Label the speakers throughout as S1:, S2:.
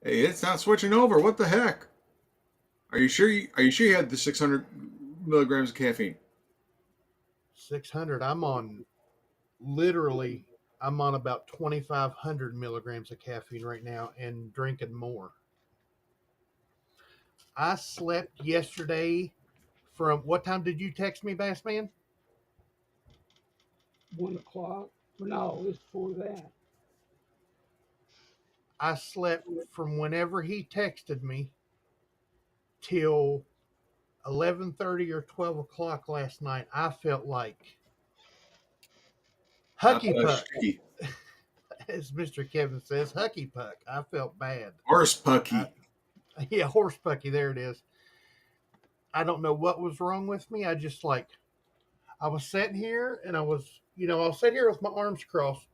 S1: Hey, it's not switching over. What the heck? Are you sure you had the 600 milligrams of caffeine?
S2: 600. Literally, I'm on about 2,500 milligrams of caffeine right now and drinking more. I slept yesterday from what time did you text me, Bassman?
S3: 1 o'clock. No, it's before that.
S2: I slept from whenever he texted me till 11:30 or 12 o'clock last night. I felt like Hucky Puck,
S1: Ski.
S2: as Mr. Kevin says, Hucky Puck. I felt bad.
S1: Horse
S2: I,
S1: pucky.
S2: yeah, horse pucky. There it is. I don't know what was wrong with me. I was sitting here and I'll sit here with my arms crossed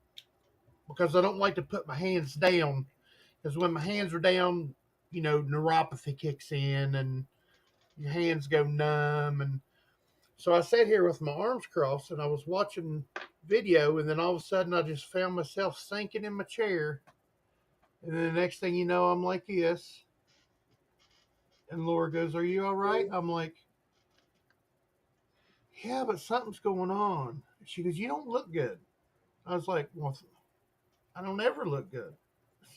S2: because I don't like to put my hands down because when my hands are down, neuropathy kicks in and your hands go numb. And so I sat here with my arms crossed and I was watching video, and then all of a sudden I just found myself sinking in my chair. And then the next thing you know, I'm like, yes. And Laura goes, "Are you all right?" I'm like, "Yeah, but something's going on." She goes, "You don't look good." I was like, "Well, I don't ever look good.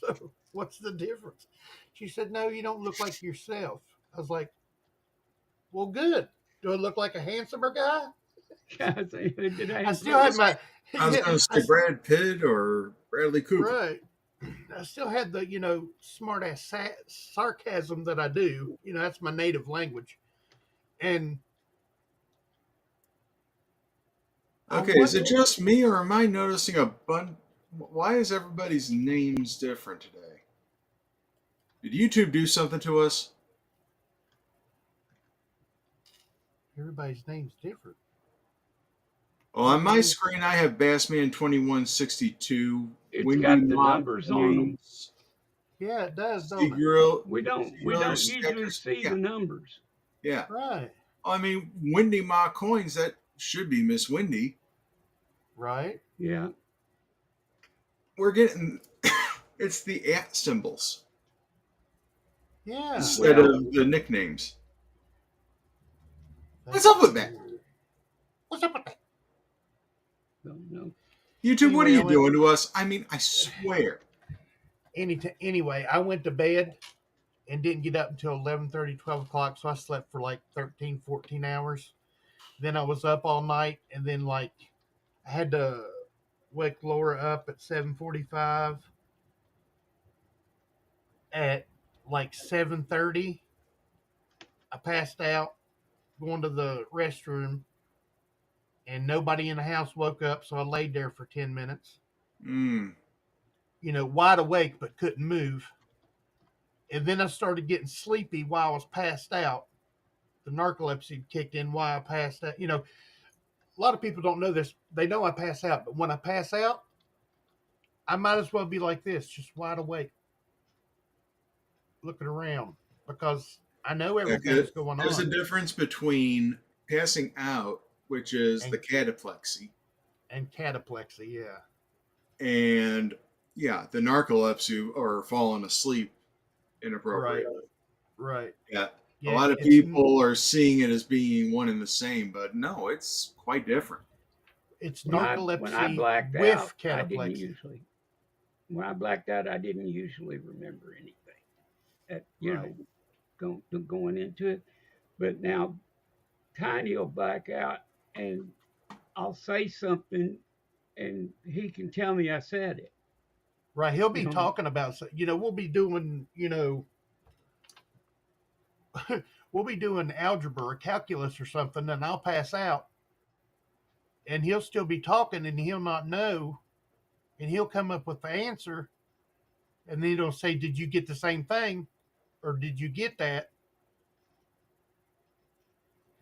S2: So what's the difference?" She said, "No, you don't look like yourself." I was like, "Well, good. Do I look like a handsomer guy?"
S3: Yeah, did I
S2: I
S3: answer
S2: still
S3: that?
S2: had my,
S1: I was
S2: yeah,
S1: going to say Brad Pitt or Bradley Cooper.
S2: right. I still had the, smart ass sarcasm that I do. That's my native language. And I
S1: Okay, is it
S2: wonder,
S1: just me or am I noticing a bunch? Why is everybody's names different today? Did YouTube do something to us?
S2: everybody's name's different.
S1: Well,
S2: What do
S1: on
S2: you
S1: my
S2: mean?
S1: screen, I have Bassman2162,
S3: It's
S1: Windy
S3: got the
S1: Mock
S3: numbers on them.
S1: Coins,
S2: Yeah, it does, don't it?
S1: Seagrill,
S3: We
S1: Seagrill
S3: don't usually
S1: Stickers.
S3: see
S1: Yeah,
S3: the numbers.
S1: yeah.
S2: Right,
S1: I mean, Windy Mock Coins, that should be Miss Windy.
S2: right.
S3: Yeah.
S1: We're getting, it's the at symbols
S2: Yeah,
S1: instead
S3: Well,
S1: of the nicknames. What's
S2: that's
S1: up with that?
S2: weird. What's up with that?
S3: don't know.
S1: YouTube, what are
S2: Anyway, I
S1: you
S2: went.
S1: doing to us? I mean, I swear.
S2: Anyway, I went to bed and didn't get up until 11:30, 12 o'clock. So I slept for like 13, 14 hours. Then I was up all night, and then like I had to wake Laura up at 7:45. At like 7:30, I passed out going to the restroom, and nobody in the house woke up. So I laid there for 10 minutes.
S1: Mm.
S2: Wide awake but couldn't move. And then I started getting sleepy while I was passed out. The narcolepsy kicked in while I passed out. A lot of people don't know this. They know I pass out, but when I pass out, I might as well be like this, just wide awake, looking around, because I know
S1: Yeah,
S2: everything's going
S1: there's a
S2: on.
S1: difference between passing out, which is the
S2: And
S1: cataplexy,
S2: cataplexy, yeah.
S1: and yeah, the narcolepsy or falling asleep
S2: Right,
S1: inappropriately.
S2: right.
S1: Yeah, a
S2: Yeah,
S1: lot of people are seeing it as being one and the same, but no, it's quite different.
S2: it's
S3: When I
S2: narcolepsy
S3: blacked out,
S2: with cataplexy.
S3: when I blacked out, I didn't usually remember anything. At
S2: Right.
S3: going into it. But now Tiny will black out, and I'll say something, and he can tell me I said it.
S2: Right. He'll
S3: You
S2: be
S3: know,
S2: talking about, we'll be doing, we'll be doing algebra or calculus or something, and I'll pass out, and he'll still be talking, and he'll not know, and he'll come up with the answer, and then he'll say, "Did you get the same thing, or did you get that?"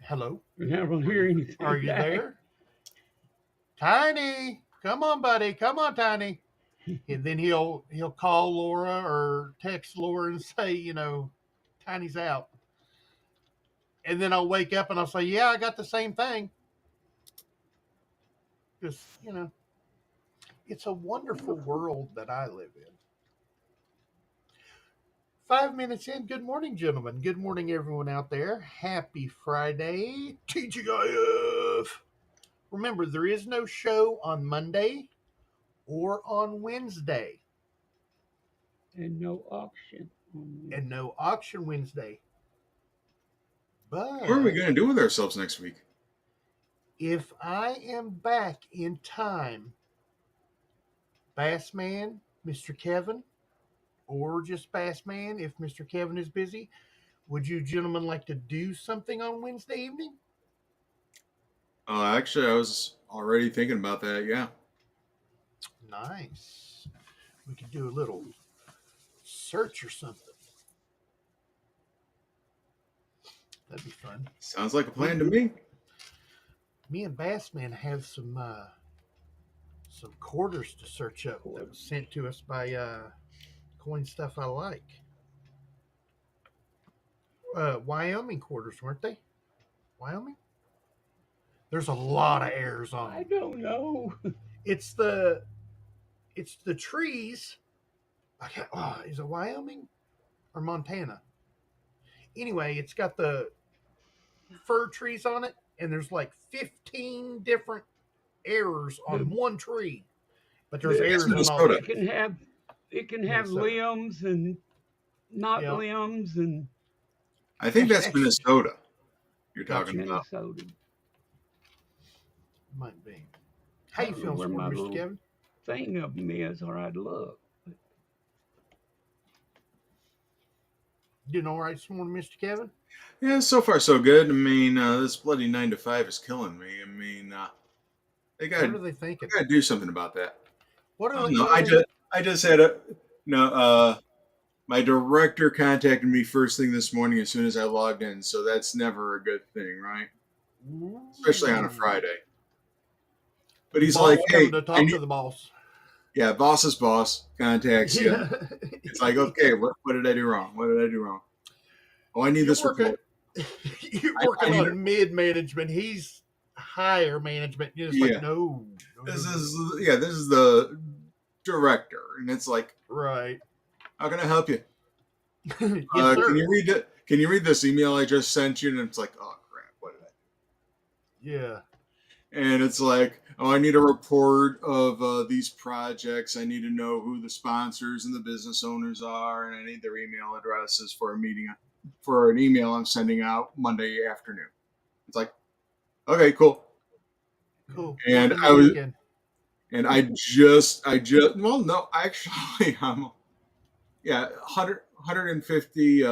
S2: Hello,
S3: and I don't
S2: are
S3: hear
S2: you
S3: anything
S2: are you
S3: back.
S2: there, Tiny? Come on, buddy. Come on, Tiny. And then he'll call Laura or text Laura and say, Tiny's out. And then I'll wake up and I'll say, "Yeah, I got the same thing." Because, it's a wonderful world that I live in. 5 minutes in. Good morning, gentlemen. Good morning, everyone out there. Happy Friday. TGIF. Remember, there is no show on Monday or on Wednesday,
S3: And no auction.
S2: and no auction Wednesday.
S1: What are we
S2: But
S1: going to do with ourselves next week?
S2: if I am back in time, Bassman, Mr. Kevin, or just Bassman if Mr. Kevin is busy, would you gentlemen like to do something on Wednesday evening?
S1: Actually, I was already thinking about that. Yeah.
S2: Nice. We could do a little search or something. That'd be fun.
S1: Sounds like a plan to me.
S2: Me and Bassman have some quarters to search up that was sent to us by Coin Stuff I Like. Wyoming quarters, weren't they? Wyoming? There's a lot of errors on
S3: I
S2: them.
S3: don't know.
S2: It's the trees. Is it Wyoming or Montana? Anyway, it's got the fir trees on it, and there's like 15 different errors on one tree. But there's
S1: It's
S2: errors on all.
S1: Minnesota.
S3: It can have
S2: Minnesota.
S3: limbs and not
S2: Yeah.
S3: limbs, and
S1: I think that's Minnesota you're talking about.
S3: Minnesota.
S2: Might be. How you
S3: I don't know
S2: feeling,
S3: where my
S2: Mr.
S3: little
S2: Kevin?
S3: thing of them is, or I'd look.
S2: Doing all right this morning, Mr. Kevin?
S1: Yeah, so far so good. I mean, this bloody 9 to 5 is killing me. I mean, they
S2: What are
S1: got
S2: they thinking?
S1: to do something about that.
S2: What
S1: I
S2: are
S1: don't
S2: they?
S1: know. I just had my director contacted me first thing this morning as soon as I logged in, so that's never a good thing, right? Especially on a Friday. But he's
S2: Boss
S1: like, "Hey,
S2: coming to talk to the boss."
S1: yeah, boss's boss contacts you."
S2: Yeah.
S1: It's like, okay, what did I do wrong? What did I do wrong? Oh, I need this report.
S2: You're
S1: I
S2: working
S1: need
S2: on mid management. He's higher management. You're just
S1: Yeah.
S2: like, no.
S1: This is the director, and it's like,
S2: right.
S1: how can I help you?
S2: Yes, sir.
S1: Can you read it? Can you read this email I just sent you? And it's like, oh crap, what did I do?
S2: Yeah.
S1: And it's like, oh, I need a report of these projects. I need to know who the sponsors and the business owners are, and I need their email addresses for a meeting, for an email I'm sending out Monday afternoon. It's like, okay, cool.
S2: Cool.
S1: And
S2: Working the weekend.
S1: And I just, well, no, actually, 150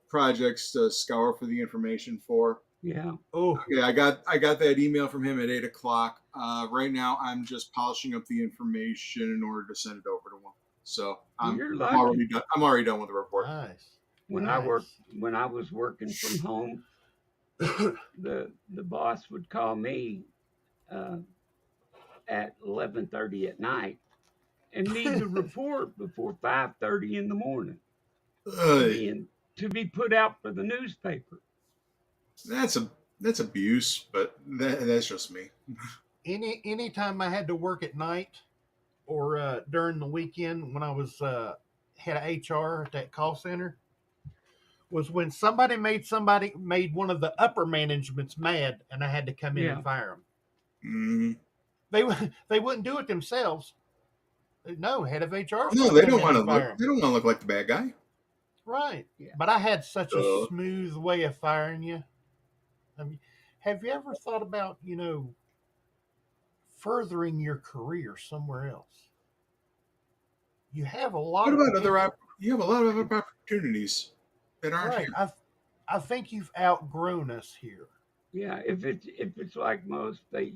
S1: projects to scour for the information for.
S3: Yeah.
S2: Oh,
S1: Yeah, I got that email from him at 8:00. Right now, I'm just polishing up the information in order to send it over to him. So
S3: You're
S1: I'm
S3: lucky.
S1: already done. I'm already done with the report.
S2: nice.
S3: When I was working from home, the boss would call me at 11:30 at night and need the report before 5:30 in the morning to be put out for the newspaper.
S1: That's abuse, but that's just me.
S2: Anytime I had to work at night or during the weekend when I was head of HR at that call center was when somebody made one of the upper managements mad, and I had to come in and fire them. They wouldn't do it themselves. No, head of HR.
S1: No, they don't want to look. They don't want to look like the bad guy.
S2: Right. Yeah. But I had such a smooth way of firing you. I mean, have you ever thought about, furthering your career somewhere else? You have a lot.
S1: What about you have a lot of other opportunities that aren't here.
S2: I think you've outgrown us here.
S3: Yeah, if it's like most, they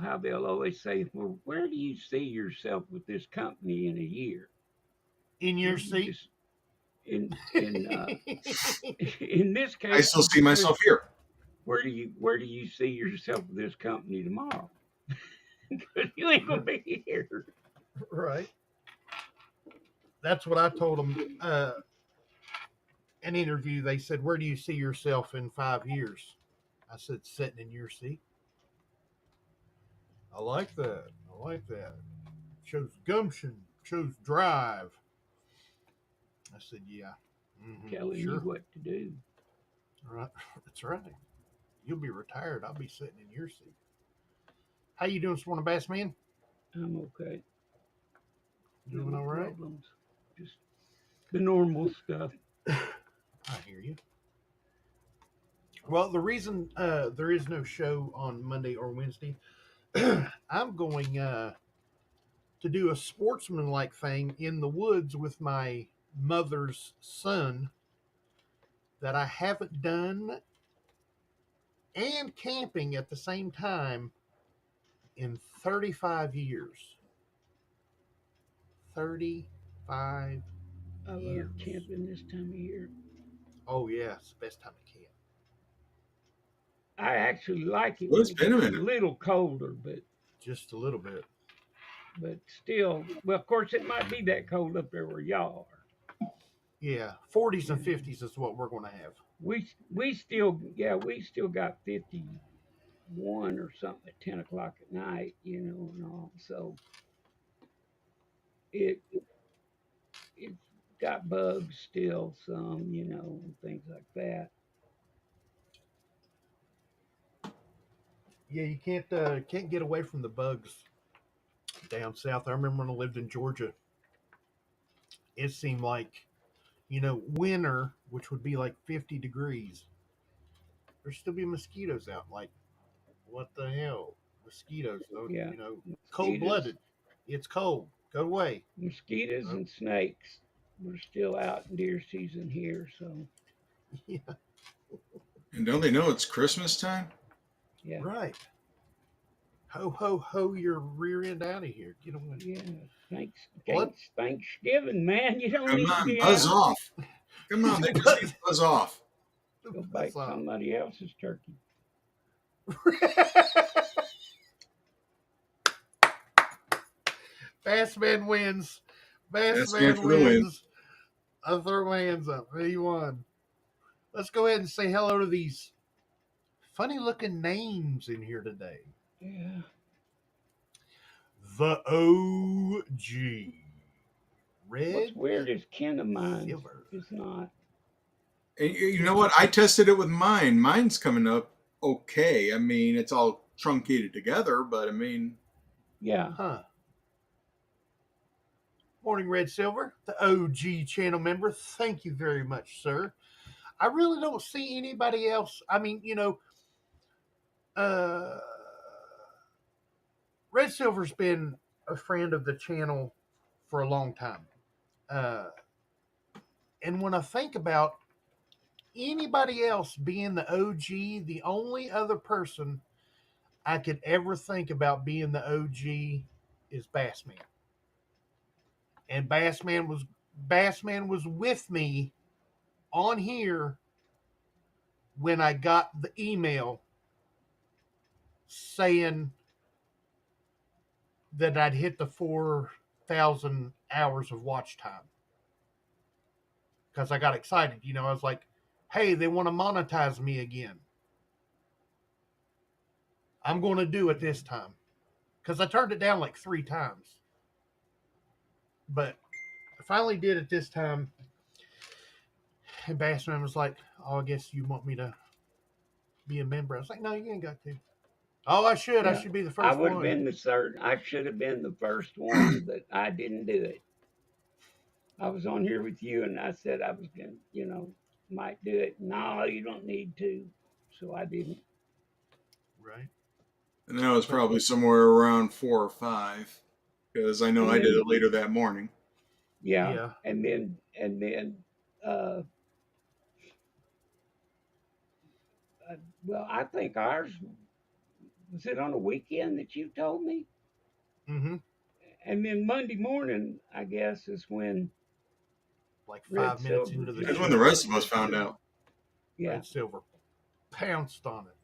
S3: how they'll always say, well, where do you see yourself with this company in a year?
S2: In your seat.
S3: In this case,
S1: I still see myself here.
S3: Where do you see yourself with this company tomorrow? Because you ain't gonna be here.
S2: Right. That's what I told them. An interview. They said, "Where do you see yourself in 5 years?" I said, "Sitting in your seat." I like that. Shows gumption. Shows drive. I said, "Yeah,
S3: telling
S2: Sure.
S3: you what to do.
S2: Right. That's right. You'll be retired. I'll be sitting in your seat. How you doing this morning, Bass Man?
S3: I'm okay.
S2: Doing
S3: No
S2: all right?
S3: problems. Just the normal stuff.
S2: I hear you. Well, the reason there is no show on Monday or Wednesday, I'm going to do a sportsmanlike thing in the woods with my mother's son that I haven't done and camping at the same time in 35 years. 35
S3: I love
S2: years.
S3: camping this time of year.
S2: Oh, yeah. It's the best time to camp.
S3: I actually like it
S1: Well,
S3: when
S1: it's
S3: it
S1: been a
S3: gets a
S1: minute.
S3: little colder,
S2: Just a little bit.
S3: but still, well, of course, it might be that cold up there where y'all are.
S2: Yeah. 40s and
S3: Yeah.
S2: 50s is what we're going to have.
S3: We still got 51 or something at 10 o'clock at night, and all. So it it's got bugs still, some, and things like that.
S2: Yeah, you can't get away from the bugs down south. I remember when I lived in Georgia, it seemed like, winter, which would be like 50 degrees, there'd still be mosquitoes out. Like, what the hell? Mosquitoes,
S3: Yeah,
S2: cold
S3: mosquitoes,
S2: blooded. It's cold. Go away.
S3: mosquitoes
S2: Oh,
S3: and snakes. We're still out in deer season here, so
S2: yeah,
S1: And don't they know it's Christmas time?
S3: yeah,
S2: right. Ho, ho, ho, your rear end out of here. Get away.
S3: yeah. Thanks,
S2: What?
S3: Thanksgiving, man. You don't
S1: Come
S3: need to
S1: on,
S3: be
S1: buzz
S3: out.
S1: off. Come on, they just need to buzz off.
S3: Go
S2: That's
S3: bite somebody else's turkey.
S2: Bassman wins.
S1: That's man
S2: Bassman
S1: for the win.
S2: wins. I'll throw my hands up. He won. Let's go ahead and say hello to these funny looking names in here today.
S3: Yeah.
S2: The OG. Red.
S3: What's weird is kin of mine
S2: Silver.
S3: is not.
S1: And you know what? I tested it with mine. Mine's coming up okay. I mean, it's all truncated together, but I mean,
S3: Yeah.
S2: Huh. Morning, Red Silver, the OG channel member. Thank you very much, sir. I really don't see anybody else. I mean, uh, Red Silver's been a friend of the channel for a long time. Uh, and when I think about anybody else being the OG, the only other person I could ever think about being the OG is Bassman. And Bassman was with me on here when I got the email saying that I'd hit the 4,000 hours of watch time. Because I got excited. I was like, hey, they want to monetize me again. I'm going to do it this time. Because I turned it down like 3 times. But I finally did it this time. And Bassman was like, oh, I guess you want me to be a member. I was like, no, you ain't got to. Oh, I should. I
S3: Yeah.
S2: should be the
S3: I
S2: first
S3: would have
S2: one.
S3: been the third. I should have been the first one, but I didn't do it. I was on here with you, and I said I was going to, might do it. No, you don't need to. So I didn't.
S2: Right.
S1: and that was
S2: But
S1: probably somewhere around 4 or 5 because I know
S3: And
S1: I did
S3: then,
S1: it later that morning.
S3: yeah.
S2: yeah.
S3: And then, uh, well, I think ours was it on a weekend that you told me?
S2: Mm-hmm.
S3: And then Monday morning, I guess, is when
S2: Like
S3: Red
S2: 5 minutes
S3: Silver
S2: into the
S1: That's
S3: just
S1: when the
S2: show,
S1: rest of us found out.
S3: yeah,
S2: Red Silver pounced on it.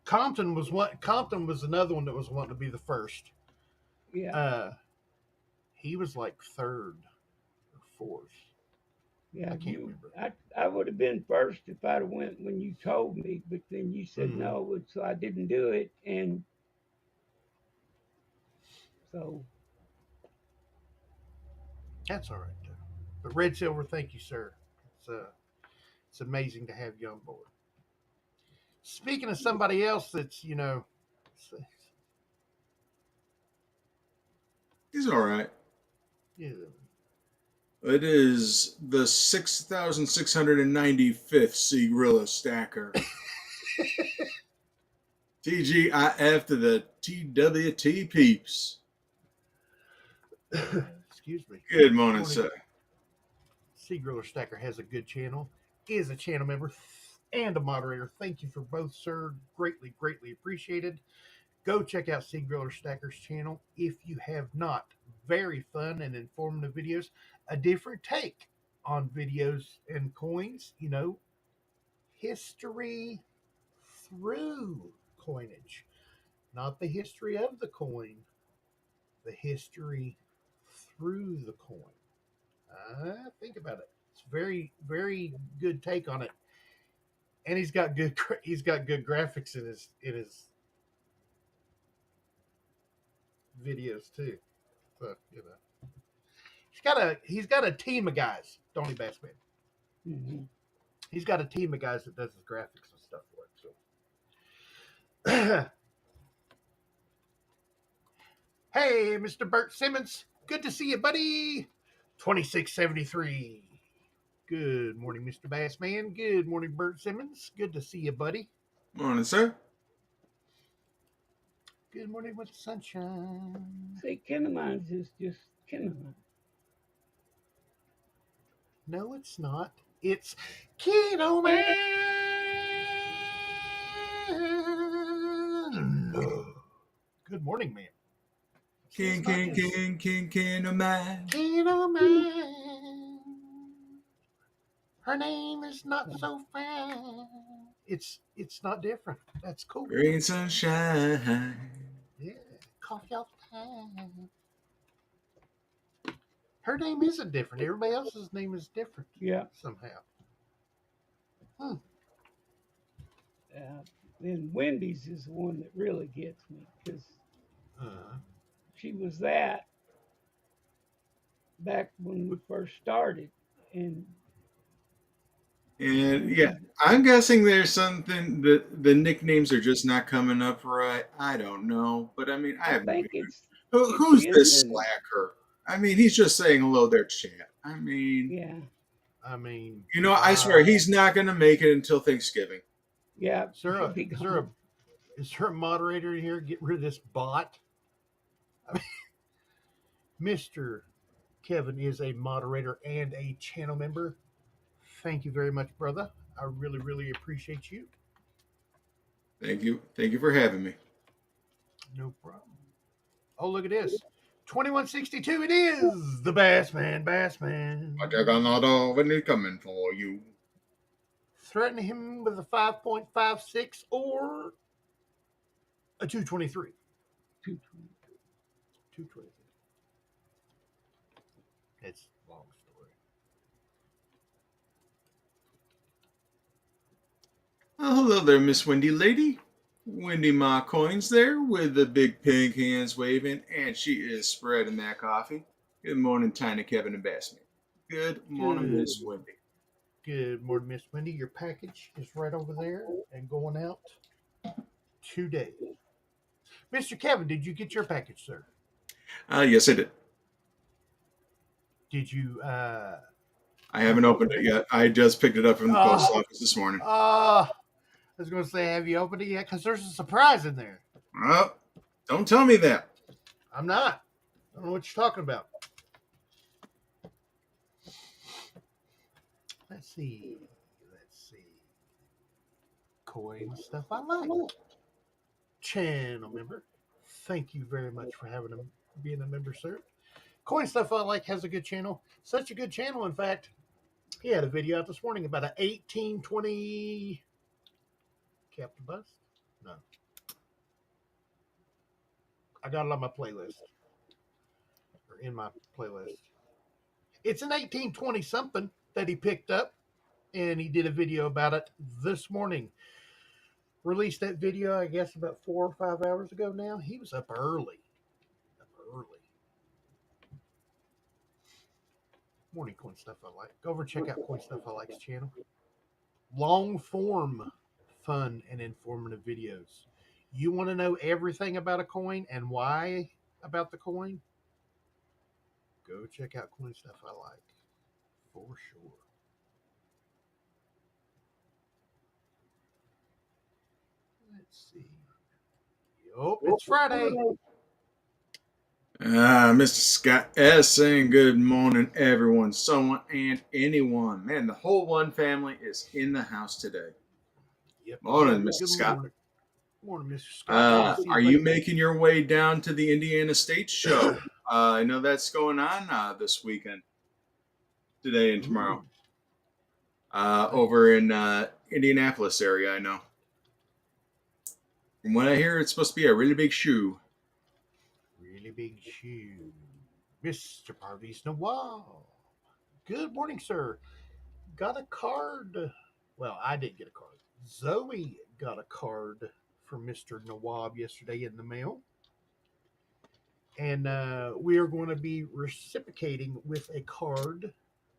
S2: Compton was another one that was wanting to be the first.
S3: yeah,
S2: He was like third or fourth.
S3: yeah.
S2: I can't remember.
S3: I would have been first if I'd have went when you told me, but then you said
S2: Mm-hmm.
S3: no, so I didn't do it, and so
S2: That's all right though. But Red Silver, thank you, sir. It's amazing to have you on board. Speaking of somebody else that's,
S1: He's all right.
S2: yeah,
S1: It is the 6,695th Seagrilla Stacker. TGIF to the TWT peeps.
S2: excuse me.
S1: Good morning, sir.
S2: Sea Griller Stacker has a good channel, is a channel member, and a moderator. Thank you for both, sir. Greatly, greatly appreciated. Go check out Sea Griller Stacker's channel if you have not. Very fun and informative videos. A different take on videos and coins. History through coinage. Not the history of the coin, the history through the coin. Think about it. It's very, very good take on it, and he's got good graphics in his videos too. So he's got a team of guys, don't he, Bassman?
S3: Mm-hmm.
S2: He's got a team of guys that does his graphics and stuff for it. So, hey, Mr. Bert Simmons, good to see you, buddy. 2673. Good morning, Mr. Bassman. Good morning, Bert Simmons. Good to see you, buddy.
S1: Morning, sir.
S2: Good morning with the sunshine.
S3: See, Kinemines is just Kinemine.
S2: No, it's not. It's Keto Man. Good morning, man.
S1: King, a man.
S2: Keto Man. Her name is not so fine. It's not different. That's cool.
S1: Green sunshine.
S2: Yeah, coffee all the time. Her name isn't different. Everybody else's name is different.
S3: Yeah.
S2: Somehow.
S3: Then Wendy's is the one that really gets me because she was that back when we first started, and
S1: yeah, I'm guessing there's something that the nicknames are just not coming up right. I don't know, but I mean, I
S3: think it's
S1: who's this slacker? I mean, he's just saying hello there, chat. I mean,
S3: yeah.
S1: I swear he's not going to make it until Thanksgiving.
S3: Yeah.
S2: Is there a moderator in here? Get rid of this bot. Mr. Kevin is a moderator and a channel member. Thank you very much, brother. I really, really appreciate you.
S1: Thank you for having me.
S2: No problem. Oh, look at this. 2162, it is the Bassman.
S1: I got when they're coming for you.
S2: Threaten him with a 5.56 or a 223. 223. It's a long story.
S1: Oh, hello there, Miss Wendy Lady. Wendy Ma Coins there with the big pink hands waving, and she is spreading that coffee. Good morning, Tiny Kevin and Bassman. Good morning, Miss Wendy.
S2: Good morning, Miss Wendy. Your package is right over there and going out today. Mr. Kevin, did you get your package, sir?
S1: Yes, I did.
S2: Did you?
S1: I haven't opened it yet. I just picked it up from the post office this morning.
S2: I was going to say, have you opened it yet? Because there's a surprise in there.
S1: Oh, don't tell me that.
S2: I'm not. I don't know what you're talking about. Let's see. Coin stuff I like. Channel member. Thank you very much for being a member, sir. Coin Stuff I Like has a good channel. Such a good channel, in fact. He had a video out this morning about an 1820 Captain Bust. No. I got it on my playlist. Or in my playlist. It's an 1820 something that he picked up. And he did a video about it this morning. Released that video, I guess, about 4 or 5 hours ago now. He was up early. Morning Coin Stuff I Like. Go over and check out Coin Stuff I Like's channel. Long form, fun and informative videos. You want to know everything about a coin and why about the coin? Go check out Coin Stuff I Like for sure. Let's see. Yup, it's Friday.
S1: Mr. Scott S. saying good morning, everyone, someone, and anyone. Man, the whole One family is in the house today.
S2: Yep.
S1: Morning, Mr.
S2: Good
S1: Scott.
S2: morning. Morning, Mr. Scott. Good to see
S1: Are
S2: buddy.
S1: you making your way down to the Indiana State Show? I know that's going on this weekend, today and tomorrow. Over in Indianapolis area, I know. From what I hear, it's supposed to be a really big shoe.
S2: Really big shoe. Mr. Parvis Nawal. Good morning, sir. Got a card. Well, I didn't get a card. Zoey got a card from Mr. Nawab yesterday in the mail. And we are going to be reciprocating with a card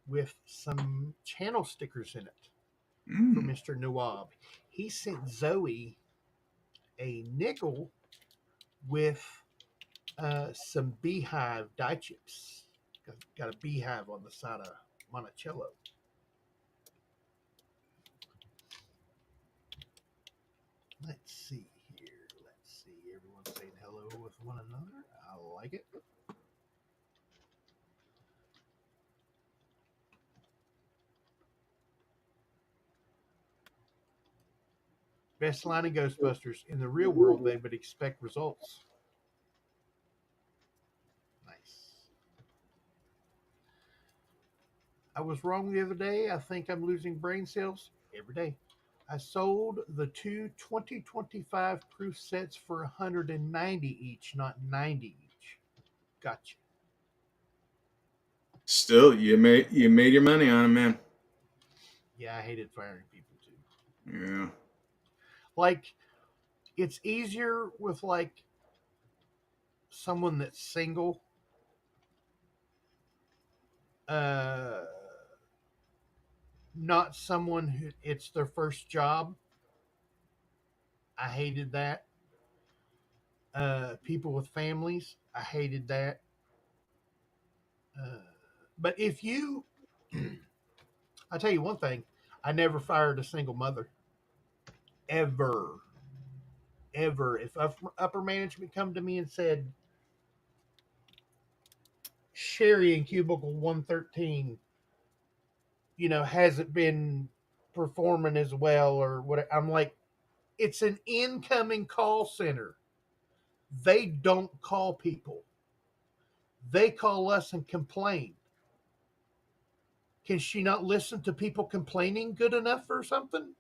S2: with some channel stickers in it for Mr. Nawab. He sent Zoey a nickel with some beehive die chips. Got a beehive on the side of Monticello. Let's see here. Let's see. Everyone's saying hello with one another. I like it. Best line of Ghostbusters. In the real world, they would expect results. Nice. I was wrong the other day. I think I'm losing brain cells every day. I sold the two 2025 proof sets for 190 each, not 90 each. Gotcha.
S1: Still, you made your money on them, man.
S2: Yeah, I hated firing people too.
S1: Yeah.
S2: Like, it's easier with like someone that's single. Not someone who it's their first job. I hated that. People with families, I hated that. But if you, I'll tell you one thing, I never fired a single mother. Ever. Ever. If upper management come to me and said, Sherry in cubicle 113, hasn't been performing as well or what, I'm like, it's an incoming call center. They don't call people. They call us and complain. Can she not listen to people complaining good enough or something?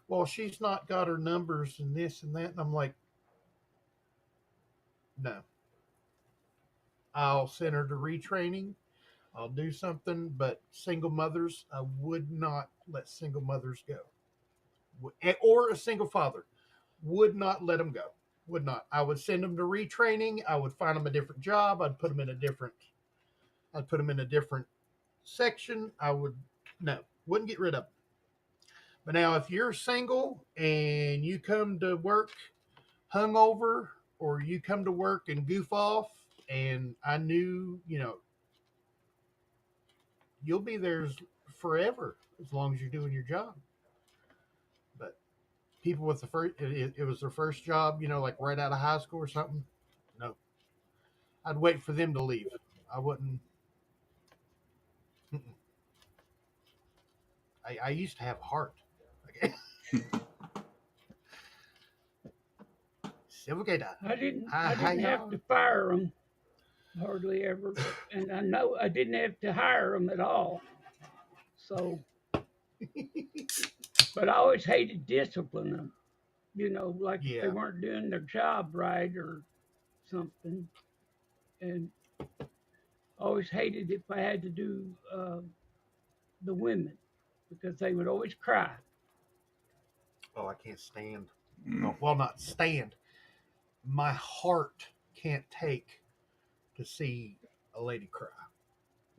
S2: Well, she's not got her numbers and this and that. And I'm like, no. I'll send her to retraining. I'll do something, but single mothers, I would not let single mothers go. Or a single father, would not let them go. Would not. I would send them to retraining. I would find them a different job. I'd put them in a different section. Wouldn't get rid of them. But now, if you're single and you come to work hungover, or you come to work and goof off, and I knew, you'll be there forever as long as you're doing your job. But people with it was their first job, like right out of high school or something. No, I'd wait for them to leave. I wouldn't. I used to have a heart. Okay.
S3: I didn't have to fire them hardly ever, and I know I didn't have to hire them at all. So, but I always hated disciplining them. Like if they weren't doing their job right or something, and always hated if I had to do the women because they would always cry.
S2: Oh, I can't stand. Well, not stand. My heart can't take to see a lady cry.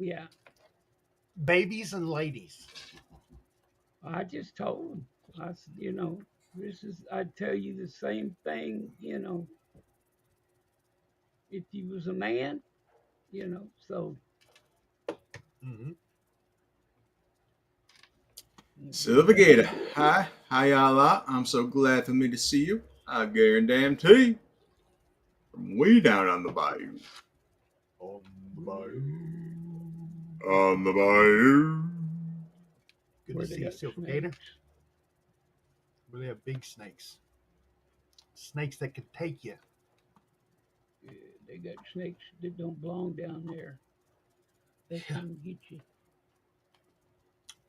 S3: Yeah.
S2: Babies and ladies.
S3: I just told him. I said, I'd tell you the same thing, if you was a man, so.
S2: Mm-hmm.
S1: Silver Gator, hi, how y'all are? I'm so glad for me to see you. I guarantee from way down on the bayou.
S2: On the bayou.
S1: On the bayou.
S2: Good
S3: Where
S2: to
S3: they
S2: see you,
S3: got
S2: Silver
S3: snakes.
S2: Gator. Where they have big snakes. Snakes that can take you.
S3: Yeah, they got snakes that don't belong down there. They
S2: Yeah.
S3: can get you.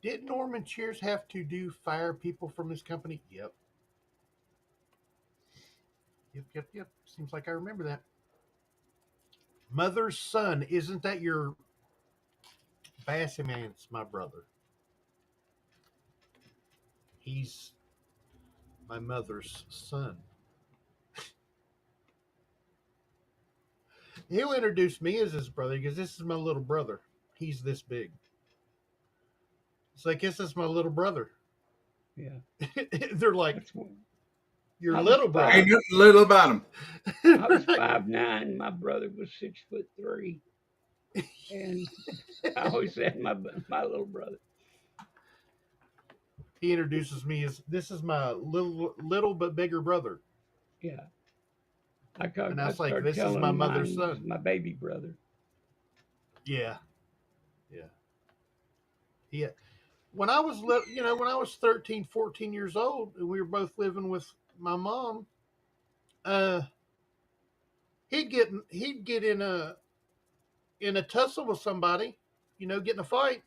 S2: Did Norman Cheers have to fire people from his company? Yep. Yep. Seems like I remember that. Mother's son, isn't that your Bassy man? It's my brother. He's my mother's son. He'll introduce me as his brother because this is my little brother. He's this big. It's like, this is my little brother.
S3: Yeah.
S2: They're like,
S3: That's one.
S2: your
S3: I was
S2: little brother.
S1: Ain't nothing little about him.
S3: I was 5'9". My brother was 6'3", and I always said my little brother.
S2: He introduces me as, this is my little but bigger brother.
S3: Yeah.
S2: And I
S3: I
S2: was like,
S3: started
S2: this is
S3: telling
S2: my
S3: him
S2: mother's
S3: mine was
S2: son.
S3: my baby brother.
S2: Yeah. When I was when I was 13, 14 years old, and we were both living with my mom, he'd get in a tussle with somebody, get in a fight,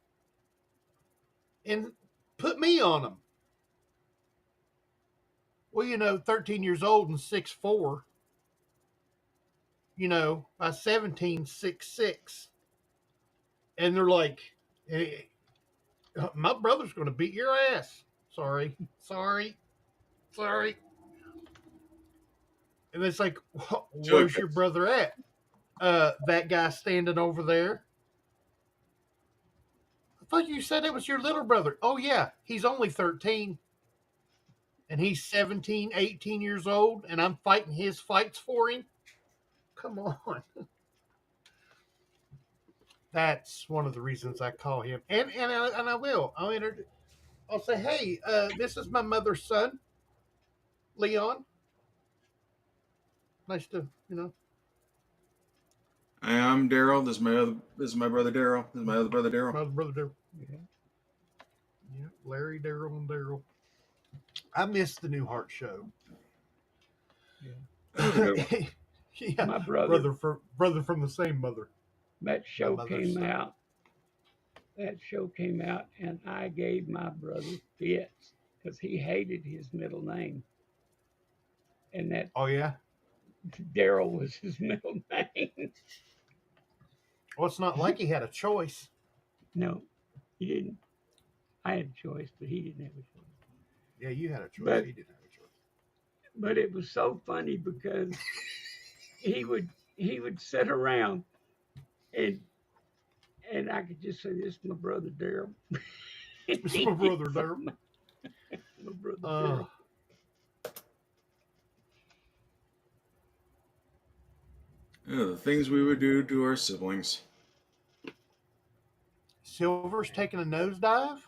S2: and put me on him. Well, 13 years old and 6'4", by 17, 6'6", and they're like, hey, my brother's going to beat your ass. Sorry. And it's like, where's your brother at? That guy standing over there. I thought you said it was your little brother. Oh, yeah. He's only 13. And he's 17, 18 years old. And I'm fighting his fights for him. Come on. That's one of the reasons I call him. And I will. I'll say, hey, this is my mother's son, Leon. Nice to,
S1: I'm Daryl. This is my brother Daryl. This is my other brother Daryl.
S2: my brother Daryl.
S3: Yeah.
S2: Yeah, Larry, Daryl, and Daryl. I missed the Newhart show.
S3: Yeah.
S2: Yeah,
S3: My brother
S2: from the same mother.
S3: That show
S2: mother's
S3: came
S2: son.
S3: out. That show came out, and I gave my brother fits because he hated his middle name, and that
S2: Oh yeah.
S3: Daryl was his middle name.
S2: Well, it's not like he had a choice.
S3: No, he didn't. I had a choice, but he didn't have a choice.
S2: Yeah, you had a choice.
S3: But
S2: He didn't have a choice.
S3: but it was so funny because he would sit around and I could just say, "This is my brother Daryl."
S2: It's my brother Daryl.
S3: My brother Daryl.
S1: The things we would do to our siblings.
S2: Silver's taking a nosedive.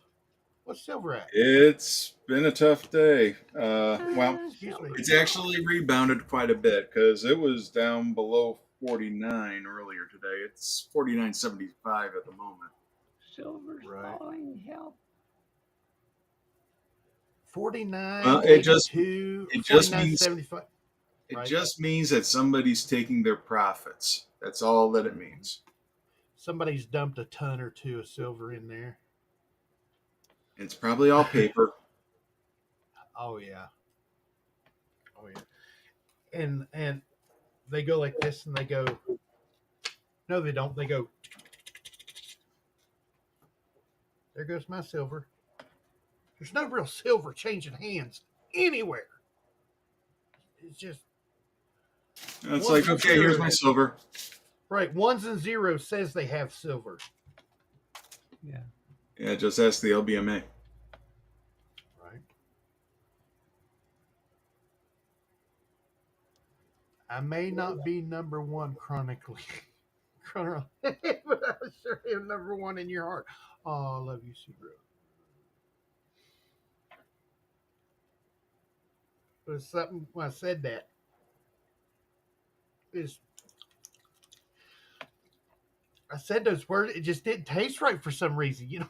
S2: What's Silver at?
S1: It's been a tough day. Well,
S2: Excuse me.
S1: it's actually rebounded quite a bit because it was down below 49 earlier today. It's 49.75 at the moment.
S3: Silver's
S2: Right.
S3: falling. Help.
S2: 49.
S1: Well,
S2: 82,
S1: it just
S2: 49,
S1: means
S2: 75.
S1: it
S2: Right.
S1: just means that somebody's taking their profits. That's all that it means.
S2: Somebody's dumped a ton or two of silver in there.
S1: It's probably all paper.
S2: Oh yeah. And they go like this, and they go. No, they don't. They go. There goes my silver. There's no real silver changing hands anywhere. It's just
S1: It's like, okay, here's my silver.
S2: right. Ones and zeros says they have silver.
S3: Yeah.
S1: Yeah, just ask the LBMA.
S2: Right. I may not be number one chronically, but I sure am number one in your heart. Oh, I love you, Sugro. It was something when I said that. Is I said those words, it just didn't taste right for some reason, you know.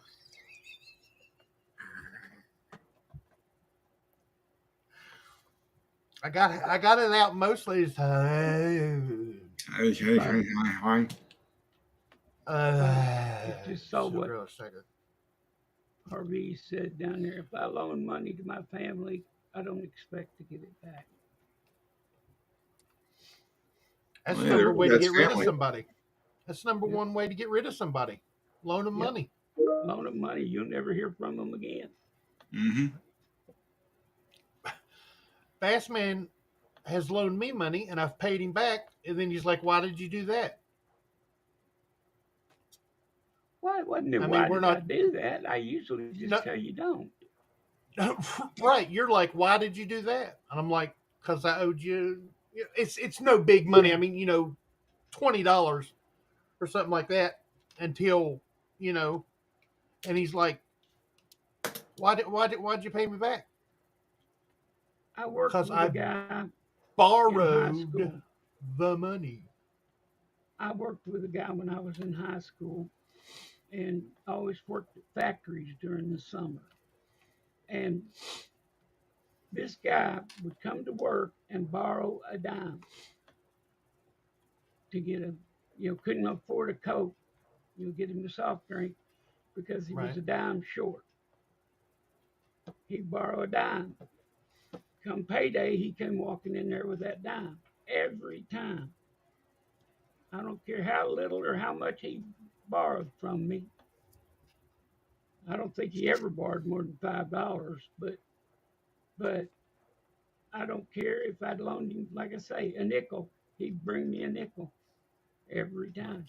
S2: I got it out mostly. It's,
S3: It's just so what
S2: Sugro, second.
S3: RV said down there. If I loan money to my family, I don't expect to get it back.
S2: That's
S1: Well,
S2: number way to
S1: that's
S2: get rid of
S1: family.
S2: somebody. That's number
S3: Yep.
S2: one way to get rid of somebody. Loan them
S3: Yep.
S2: money.
S3: Loan them money, you'll never hear from them again.
S1: Mm-hmm.
S2: Bassman has loaned me money and I've paid him back, and then he's like, "Why did you do that?"
S3: Why wasn't it?
S2: I
S3: Why
S2: mean, we're
S3: did I
S2: not
S3: do that? I usually just
S2: no,
S3: tell you don't.
S2: right. You're like, "Why did you do that?" And I'm like, "Because I owed you." It's no big money. I mean, $20 or something like that until you know. And he's like, "Why'd you pay me back?"
S3: I worked
S2: Because
S3: with a
S2: I
S3: guy in high
S2: borrowed
S3: school.
S2: the money.
S3: I worked with a guy when I was in high school, and I always worked at factories during the summer. And this guy would come to work and borrow a dime to get couldn't afford a Coke, get him a soft drink because he was
S2: Right.
S3: a dime short. He'd borrow a dime. Come payday, he came walking in there with that dime every time. I don't care how little or how much he borrowed from me. I don't think he ever borrowed more than $5, but I don't care if I'd loaned him, like I say, a nickel. He'd bring me a nickel every time.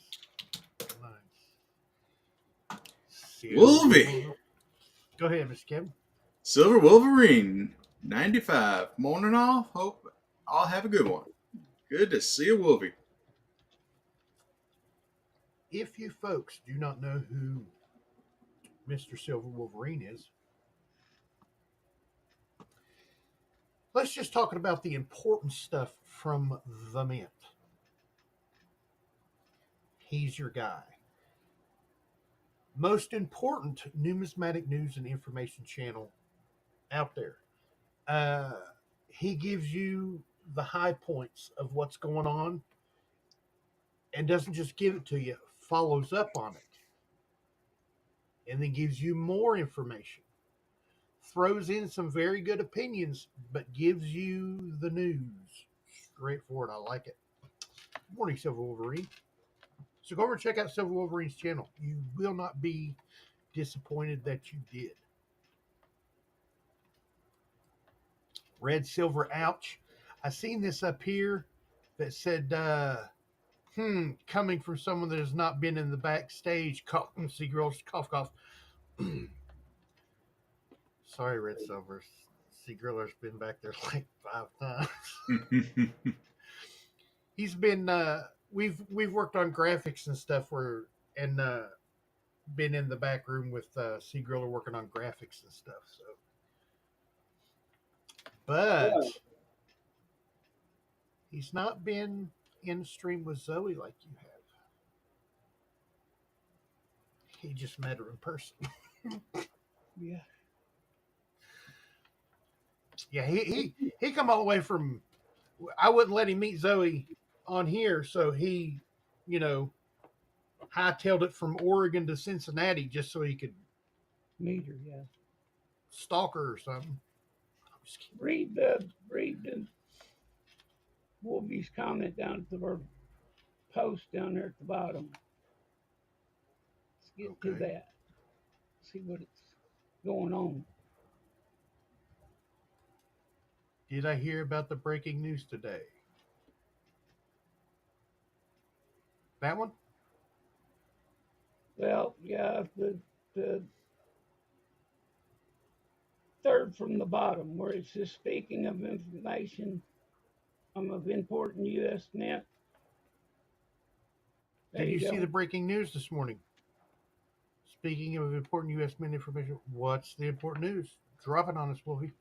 S2: Nice.
S1: Wolvie.
S2: Go ahead, Mr. Kevin.
S1: Silver Wolverine, 95. Morning all. Hope all have a good one. Good to see you, Wolvie.
S2: If you folks do not know who Mr. Silver Wolverine is, let's just talk about the important stuff from the Mint. He's your guy. Most important numismatic news and information channel out there. Uh, he gives you the high points of what's going on and doesn't just give it to you, follows up on it, and then gives you more information. Throws in some very good opinions, but gives you the news. Straightforward. I like it. Good morning, Silver Wolverine. So go over and check out Silver Wolverine's channel. You will not be disappointed that you did. Red Silver Ouch. I seen this up here that said, coming from someone that has not been in the backstage. See girls, cough, cough. Sorry, Red Silver. See Griller's been back there like 5 times. He's been we've worked on graphics and stuff and been in the back room with C Griller working on graphics and stuff. So, but he's not been in stream with Zoey like you have. He just met her in person.
S3: Yeah.
S2: Yeah, he come all the way from. I wouldn't let him meet Zoey on here, so he, hightailed it from Oregon to Cincinnati just so he could
S3: Meet her, yeah.
S2: stalk her or something.
S3: Read the Wolvie's comment down at the post down there at the bottom. Let's get to that. See what it's going on.
S2: Did I hear about the breaking news today? That one?
S3: Well, yeah, the the third from the bottom where it says speaking of information of important U.S. Mint. There
S2: Did you
S3: you
S2: see the
S3: go.
S2: breaking news this morning? Speaking of important U.S. Mint information, what's the important news? Drop it on us, Wolfie.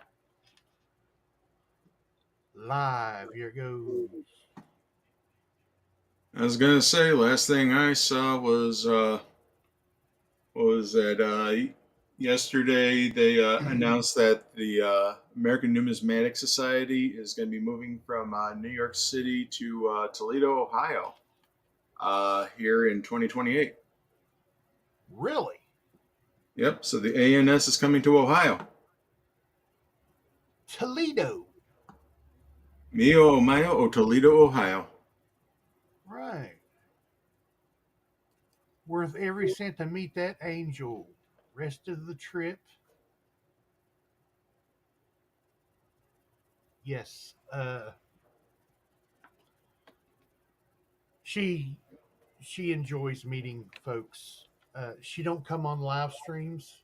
S2: Live, here goes.
S1: I was gonna say, last thing I saw was what was that? Yesterday they announced that the American Numismatic Society is going to be moving from New York City to Toledo, Ohio, here in 2028.
S2: Really?
S1: Yep. So the ANS is coming to Ohio.
S2: Toledo.
S1: Mio Mayo o Toledo, Ohio.
S2: Right. Worth every cent to meet that angel. Rest of the trip. Yes. She she enjoys meeting folks. She don't come on live streams,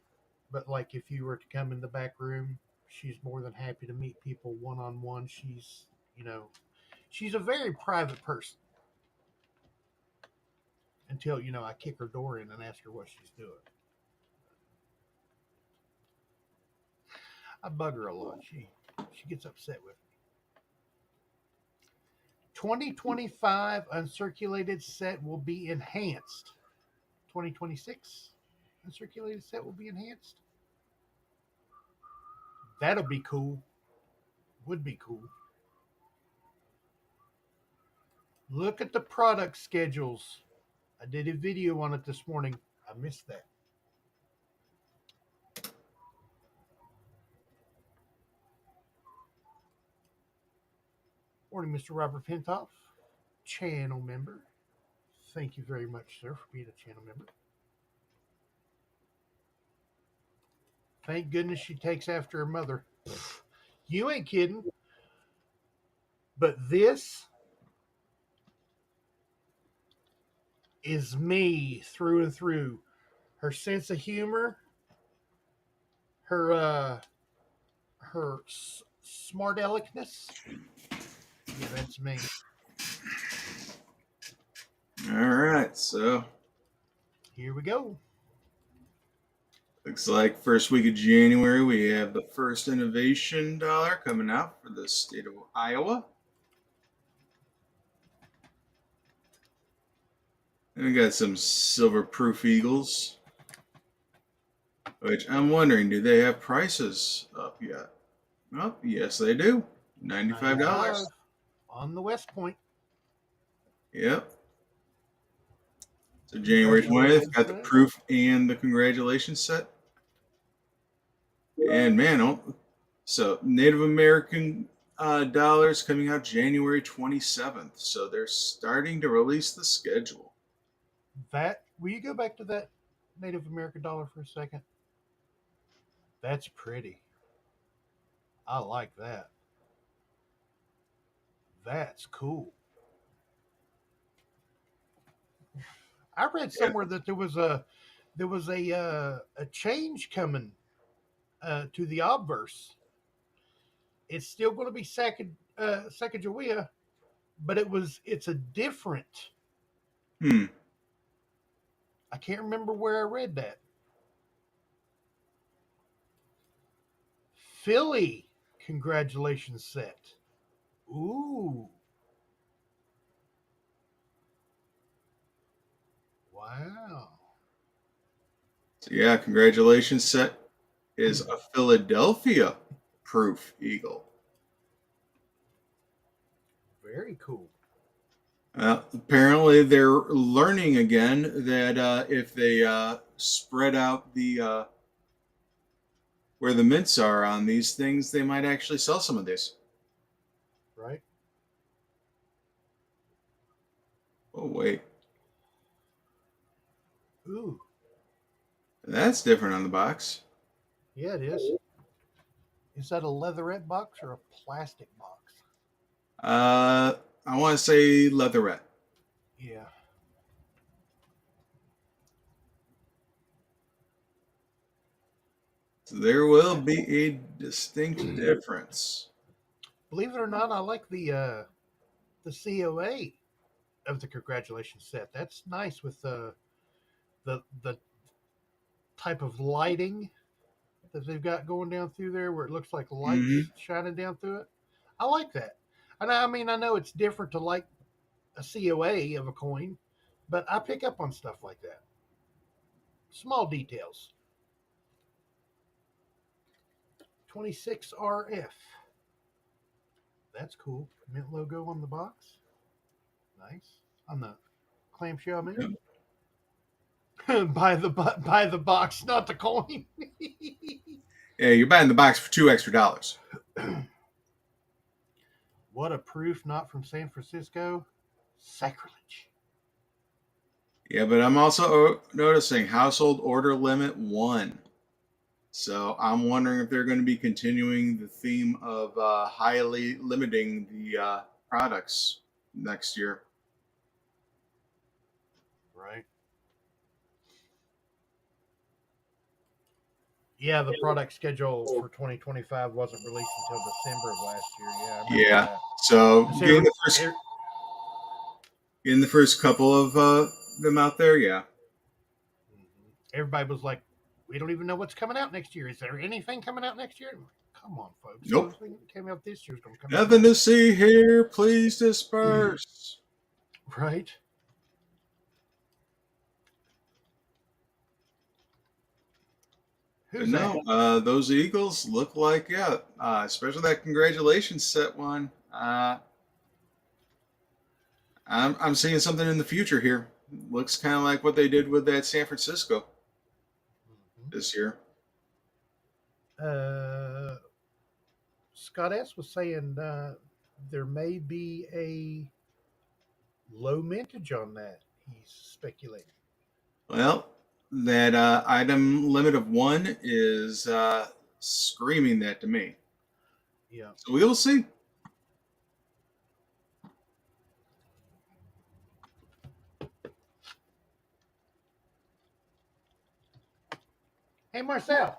S2: but like if you were to come in the back room, she's more than happy to meet people one on one. She's you know she's a very private person until I kick her door in and ask her what she's doing. I bug her a lot. She gets upset with me. 2025 uncirculated set will be enhanced. 2026 uncirculated set will be enhanced. That'll be cool. Would be cool. Look at the product schedules. I did a video on it this morning. I missed that. Morning, Mr. Robert Pintoff, channel member. Thank you very much, sir, for being a channel member. Thank goodness she takes after her mother. You ain't kidding. But this is me through and through. Her sense of humor, her smart aleckness. Yeah, that's me.
S1: All right. So
S2: Here we go.
S1: looks like first week of January we have the first innovation dollar coming out for the state of Iowa. And we got some silver proof eagles, which I'm wondering, do they have prices up yet? Oh, yes, they do. $95.
S2: 95 on the West Point.
S1: Yep. So January 20th, got the proof and the congratulations set. And man, so Native American dollars coming out January 27th. So they're starting to release the schedule.
S2: Will you go back to that Native American dollar for a second? That's pretty. I like that. That's cool. I read somewhere that there was a change coming to the obverse. It's still going to be Sacagawea, but it's a different.
S1: Hmm.
S2: I can't remember where I read that. Philly, congratulations set. Ooh. Wow.
S1: So yeah, congratulations set is a Philadelphia proof eagle.
S2: Very cool.
S1: Apparently, they're learning again that if they spread out the where the mints are on these things, they might actually sell some of these.
S2: Right?
S1: Oh wait,
S2: Ooh.
S1: that's different on the box.
S2: Yeah, it is. Is that a leatherette box or a plastic box?
S1: I want to say leatherette.
S2: Yeah.
S1: So there will be a distinct difference.
S2: Believe it or not, I like the COA of the congratulations set. That's nice with the type of lighting that they've got going down through there, where it looks like
S1: Hmm.
S2: lights shining down through it. I like that. And I mean, I know it's different to like a COA of a coin, but I pick up on stuff like that. Small details. 26RF. That's cool. Mint logo on the box. Nice. On the clamshell, I mean. Buy the box, not the coin.
S1: Yeah, you're buying the box for $2 extra.
S2: What a proof not from San Francisco. Sacrilege.
S1: Yeah, but I'm also noticing household order limit 1. So I'm wondering if they're going to be continuing the theme of highly limiting the products next year.
S2: Right. Yeah, the product schedule for 2025 wasn't released until December of last year. Yeah, I remember
S1: Yeah.
S2: that.
S1: So
S2: December,
S1: getting the first couple of them out there, yeah.
S2: everybody was like, we don't even know what's coming out next year. Is there anything coming out next year? I'm like, come on, folks.
S1: Nope.
S2: Everything that came out this year is going to come
S1: Nothing
S2: out.
S1: to see here. Please disperse.
S2: Right. Who's
S1: No,
S2: that?
S1: those Eagles look like, yeah, especially that congratulations set one. I'm seeing something in the future here. Looks kind of like what they did with that San Francisco this year.
S2: Scott S. was saying there may be a low mintage on that. He's speculating.
S1: Well, that item limit of 1 is screaming that to me.
S2: Yeah.
S1: So we will see.
S2: Hey, Marcel.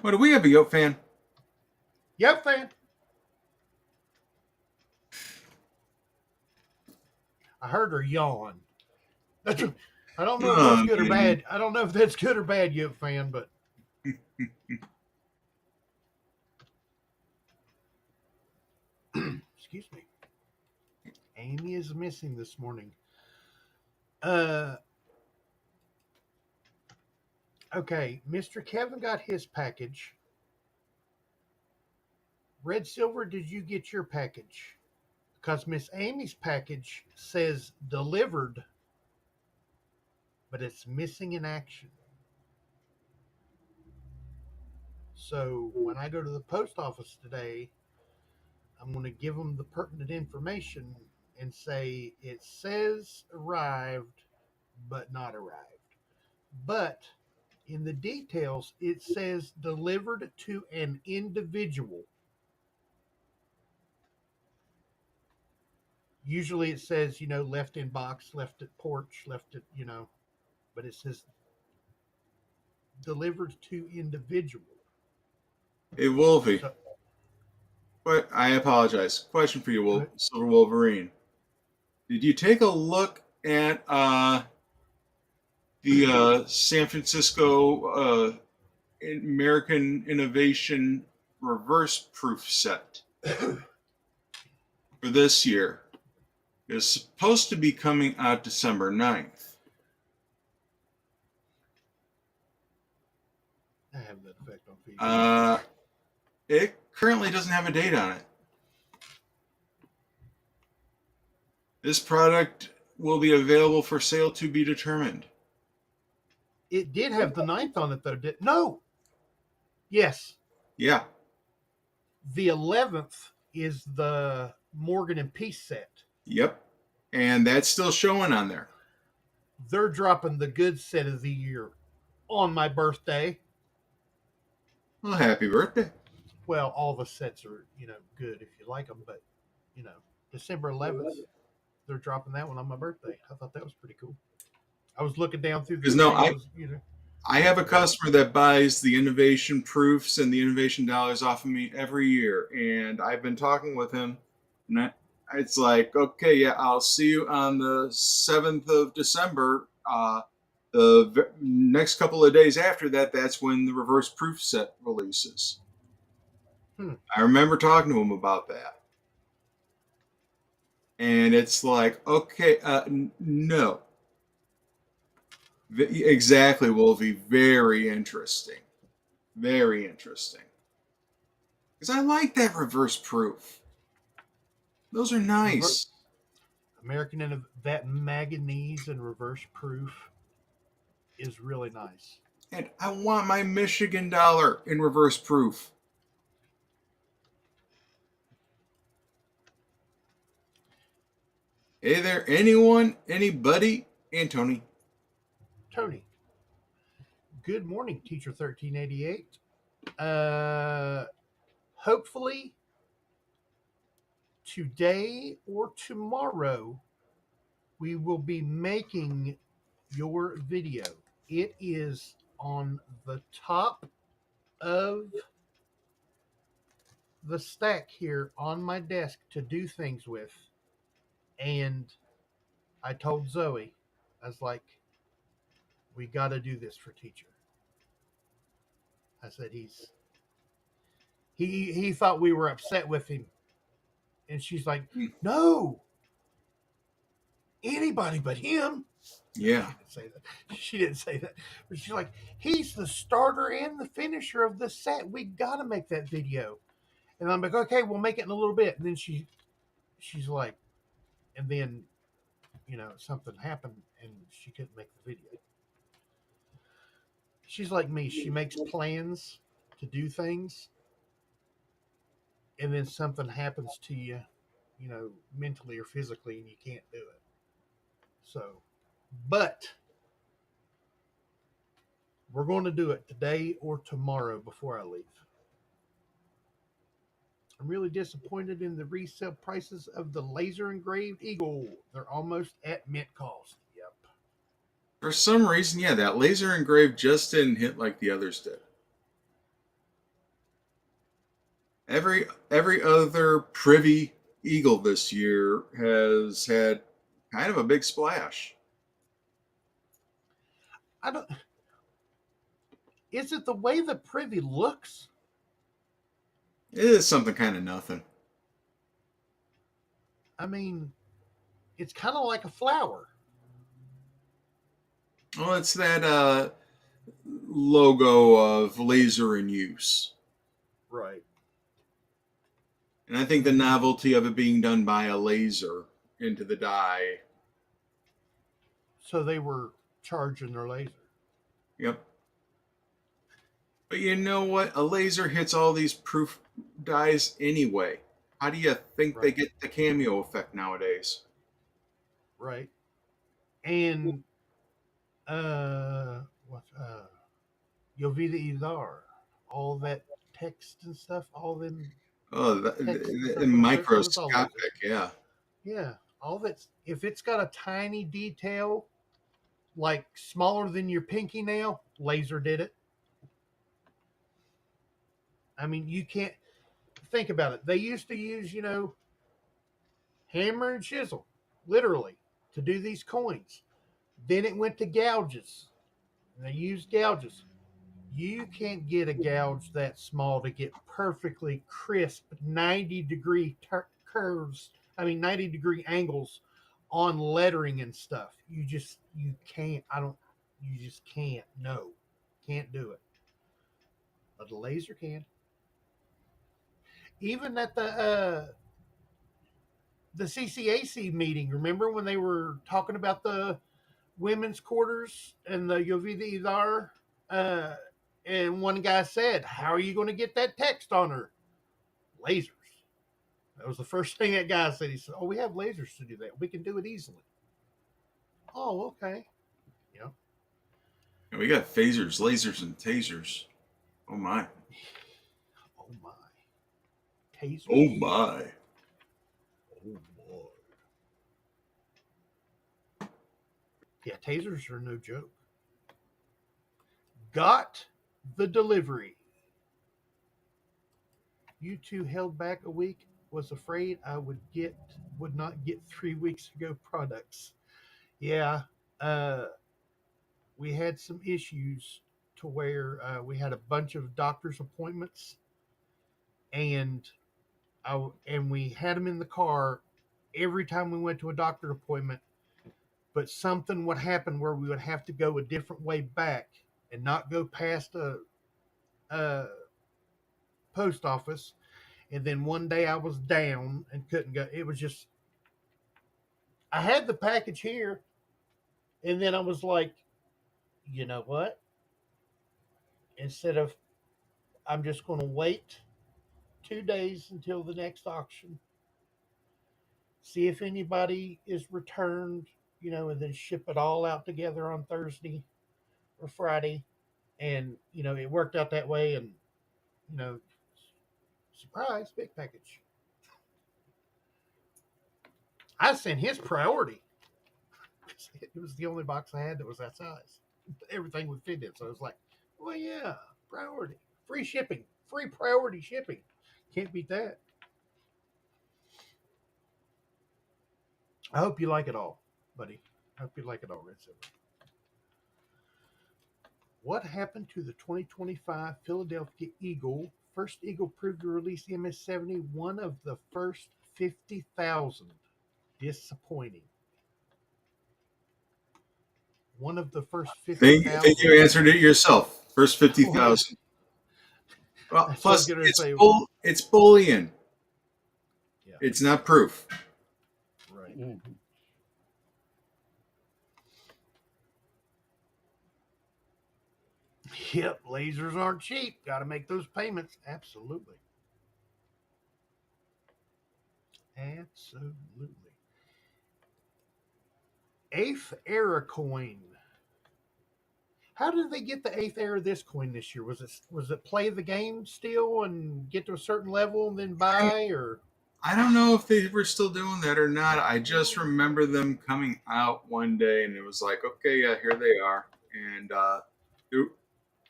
S1: What do we have a Yoke fan?
S2: Yep, fan. I heard her yawn. That's. I don't know if that's good or bad. I don't know if that's good or bad, Yep, fan, but. Excuse me. Amy is missing this morning. Okay, Mr. Kevin got his package. Red Silver, did you get your package? Because Miss Amy's package says delivered, but it's missing in action. So when I go to the post office today, I'm going to give them the pertinent information and say it says arrived, but not arrived. But in the details, it says delivered to an individual. Usually it says, left in box, left at porch, left at, but it says delivered to individual.
S1: Hey, Wolfie.
S2: So,
S1: But I apologize. Question for you, Silver Wolverine. Did you take a look at the San Francisco American Innovation reverse proof set for this year? It's supposed to be coming out December 9th.
S2: I have that effect on feedback.
S1: It currently doesn't have a date on it. This product will be available for sale to be determined.
S2: It did have the 9th on it, though. No. Yes.
S1: Yeah.
S2: The 11th is the Morgan and Peace set.
S1: Yep. And that's still showing on there.
S2: They're dropping the good set of the year on my birthday.
S1: Well, happy birthday.
S2: Well, all the sets are, good if you like them, but, December 11th, they're dropping that one on my birthday. I thought that was pretty cool. I was looking down through the
S1: No,
S2: videos,
S1: I have a customer that buys the innovation proofs and the innovation dollars off of me every year, and I've been talking with him, and it's like, okay, yeah, I'll see you on the 7th of December. The next couple of days after that, that's when the reverse proof set releases. I remember talking to him about that, and it's like, okay, no, exactly, Wolfie, very interesting. Very interesting. Because I like that reverse proof. Those are nice.
S2: American and that manganese and reverse proof is really nice.
S1: And I want my Michigan dollar in reverse proof. Hey there, anyone, anybody, and Tony.
S2: Tony, good morning, Teacher 1388. Hopefully, today or tomorrow, we will be making your video. It is on the top of the stack here on my desk to do things with. And I told Zoey, I was like, we got to do this for teacher. I said, he thought we were upset with him. And she's like, no, anybody but him.
S1: Yeah.
S2: She didn't say that. But she's like, he's the starter and the finisher of the set. We got to make that video. And I'm like, okay, we'll make it in a little bit. And then she's like, and then, something happened and she couldn't make the video. She's like me. She makes plans to do things. And then something happens to you, mentally or physically, and you can't do it. So, but we're going to do it today or tomorrow before I leave. I'm really disappointed in the resale prices of the laser engraved eagle. They're almost at mint cost. Yep.
S1: For some reason, yeah, that laser engraved just didn't hit like the others did. Every other privy eagle this year has had kind of a big splash.
S2: Is it the way the privy looks?
S1: It is something kind of nothing.
S2: I mean, it's kind of like a flower.
S1: Well, it's that logo of laser in use.
S2: Right.
S1: And I think the novelty of it being done by a laser into the die.
S2: So they were charging their laser.
S1: Yep. But you know what? A laser hits all these proof dies anyway. How do you think they get the cameo effect nowadays?
S2: Right. And Yo vida Idar, all that text and stuff, all them.
S1: Oh, the microscopic, yeah.
S2: Yeah, all that. If it's got a tiny detail, like smaller than your pinky nail, laser did it. I mean, you can't think about it. They used to use, hammer and chisel, literally, to do these coins. Then it went to gouges. And they used gouges. You can't get a gouge that small to get perfectly crisp 90-degree curves. 90-degree angles on lettering and stuff. You can't. You just can't. No, can't do it. But the laser can. Even at the CCAC meeting, remember when they were talking about the women's quarters and the Yovida Idar? And one guy said, how are you going to get that text on her? Lasers. That was the first thing that guy said. He said, oh, we have lasers to do that. We can do it easily. Oh, okay. Yeah.
S1: We got phasers, lasers, and tasers. Oh, my.
S2: Oh, my. Tasers.
S1: Oh, my.
S2: Oh, boy. Yeah, tasers are no joke. Got the delivery. You two held back a week. Was afraid I would not get 3 weeks ago products. Yeah, uh, we had some issues to where we had a bunch of doctor's appointments, and and we had them in the car every time we went to a doctor appointment. But something would happen where we would have to go a different way back and not go past a post office. And then one day I was down and couldn't go. It was just, I had the package here, and then I was like, you know what? Instead of, I'm just going to wait 2 days until the next auction, see if anybody is returned, and then ship it all out together on Thursday or Friday. And, it worked out that way. And, you know, surprise, big package. I sent his priority. It was the only box I had that was that size. Everything would fit in. So it was like, well, yeah, priority. Free shipping. Free priority shipping. Can't beat that. I hope you like it all, buddy. I hope you like it all, Red Silver. What happened to the 2025 Philadelphia Eagle? First Eagle proved to release the MS-70, one of the first 50,000. Disappointing. One of the first 50,000.
S1: I think you answered it yourself. First 50,000. Well, plus it's bullion. Yeah. It's not proof.
S2: Right.
S3: Mm-hmm.
S2: Yep, lasers aren't cheap. Got to make those payments. Absolutely. Absolutely. Eighth era coin. How did they get the eighth era of this coin this year? Was it play the game still and get to a certain level and then buy, or?
S1: I don't know if they were still doing that or not. I just remember them coming out one day and it was like, okay, yeah, here they are. And